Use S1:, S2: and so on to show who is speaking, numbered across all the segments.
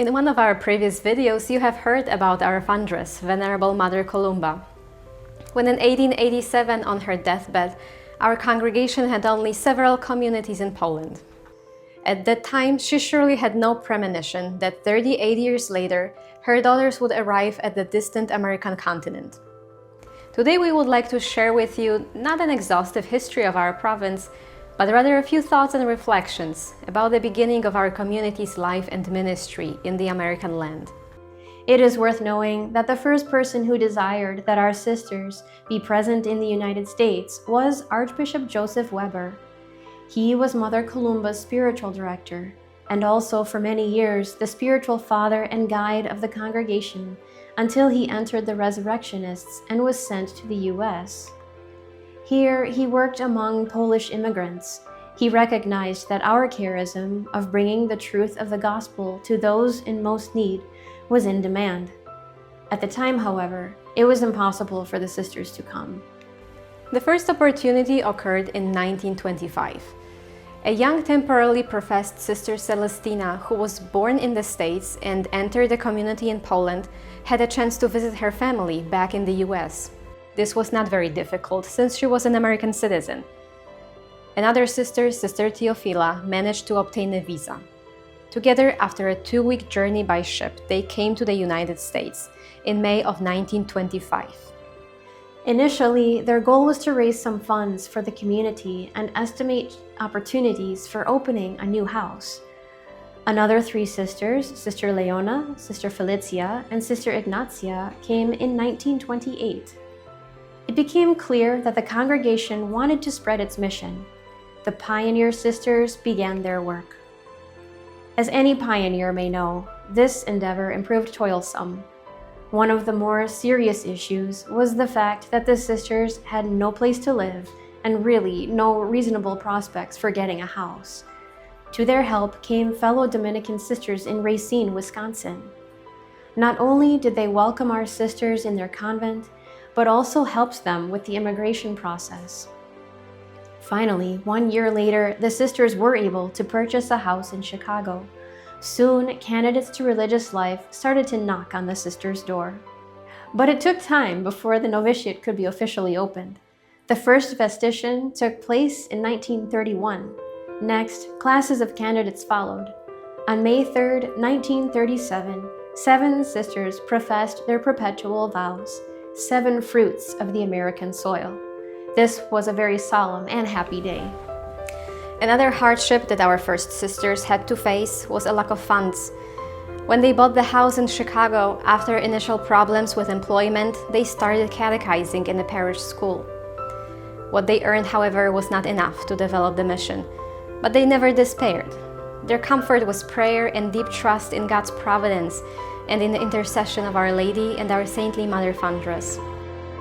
S1: In one of our previous videos, you have heard about our foundress, Venerable Mother Columba. When in 1887, on her deathbed, our congregation had only several communities in Poland. At that time, she surely had no premonition that 38 years later, her daughters would arrive at the distant American continent. Today we would like to share with you not an exhaustive history of our province, but rather a few thoughts and reflections about the beginning of our community's life and ministry in the American land.
S2: It is worth knowing that the first person who desired that our sisters be present in the United States was Archbishop Joseph Weber. He was Mother Columba's spiritual director, and also for many years the spiritual father and guide of the congregation until he entered the Resurrectionists and was sent to the U.S. Here, he worked among Polish immigrants. He recognized that our charism of bringing the truth of the gospel to those in most need was in demand. At the time, however, it was impossible for the sisters to come.
S1: The first opportunity occurred in 1925. A young temporarily professed Sister Celestina, who was born in the States and entered the community in Poland, had a chance to visit her family back in the US. This was not very difficult since she was an American citizen. Another sister, Sister Teofila, managed to obtain a visa. Together, after a 2-week journey by ship, they came to the United States in May of 1925.
S2: Initially, their goal was to raise some funds for the community and estimate opportunities for opening a new house. Another 3 sisters, Sister Leona, Sister Felicia, and Sister Ignacia, came in 1928. It became clear that the congregation wanted to spread its mission. The pioneer sisters began their work. As any pioneer may know, this endeavor proved toilsome. One of the more serious issues was the fact that the sisters had no place to live and really no reasonable prospects for getting a house. To their help came fellow Dominican sisters in Racine, Wisconsin. Not only did they welcome our sisters in their convent, but also helped them with the immigration process. Finally, 1 year later, the sisters were able to purchase a house in Chicago. Soon, candidates to religious life started to knock on the sisters' door. But it took time before the novitiate could be officially opened. The first vestition took place in 1931. Next, classes of candidates followed. On May 3, 1937, 7 sisters professed their perpetual vows, 7 fruits of the American soil. This was a very solemn and happy day.
S1: Another hardship that our first sisters had to face was a lack of funds. When they bought the house in Chicago, after initial problems with employment, they started catechizing in a parish school. What they earned, however, was not enough to develop the mission, but they never despaired. Their comfort was prayer and deep trust in God's providence and in the intercession of Our Lady and our saintly Mother Foundress.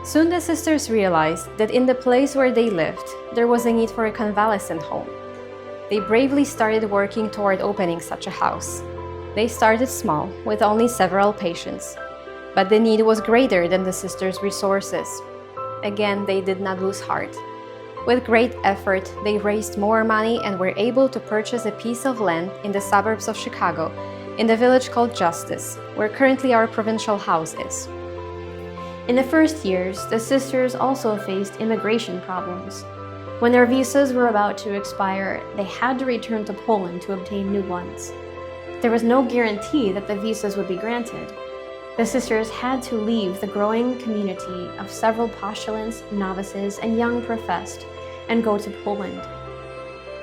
S1: Soon the sisters realized that in the place where they lived, there was a need for a convalescent home. They bravely started working toward opening such a house. They started small, with only several patients. But the need was greater than the sisters' resources. Again, they did not lose heart. With great effort, they raised more money and were able to purchase a piece of land in the suburbs of Chicago, in the village called Justice, where currently our Provincial house is.
S2: In the first years, the sisters also faced immigration problems. When their visas were about to expire, they had to return to Poland to obtain new ones. There was no guarantee that the visas would be granted. The sisters had to leave the growing community of several postulants, novices, and young professed and go to Poland.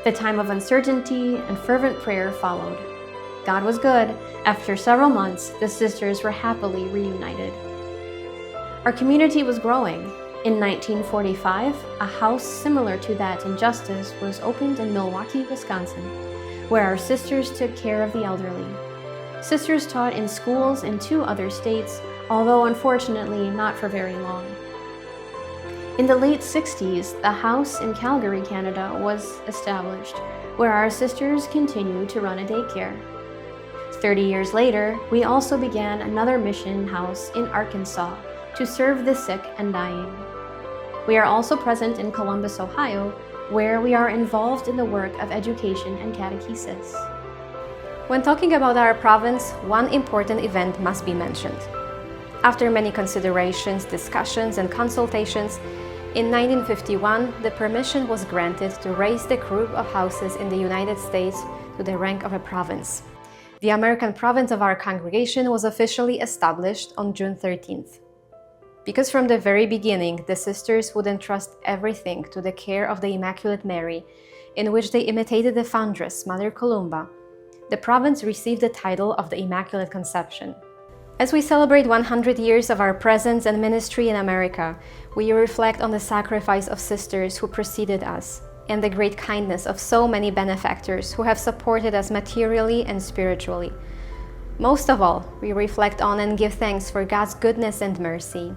S2: The time of uncertainty and fervent prayer followed. God was good. After several months, the sisters were happily reunited. Our community was growing. In 1945, a house similar to that in Justice was opened in Milwaukee, Wisconsin, where our sisters took care of the elderly. Sisters taught in schools in 2 other states, although unfortunately not for very long. In the late 60s, the house in Calgary, Canada was established, where our sisters continued to run a daycare. 30 years later, we also began another mission house in Arkansas to serve the sick and dying. We are also present in Columbus, Ohio, where we are involved in the work of education and catechesis.
S1: When talking about our province, one important event must be mentioned. After many considerations, discussions, and consultations, in 1951, the permission was granted to raise the group of houses in the United States to the rank of a province. The American province of our congregation was officially established on June 13th. Because from the very beginning, the sisters would entrust everything to the care of the Immaculate Mary, in which they imitated the foundress, Mother Columba, the province received the title of the Immaculate Conception. As we celebrate 100 years of our presence and ministry in America, we reflect on the sacrifice of sisters who preceded us and the great kindness of so many benefactors who have supported us materially and spiritually. Most of all, we reflect on and give thanks for God's goodness and mercy.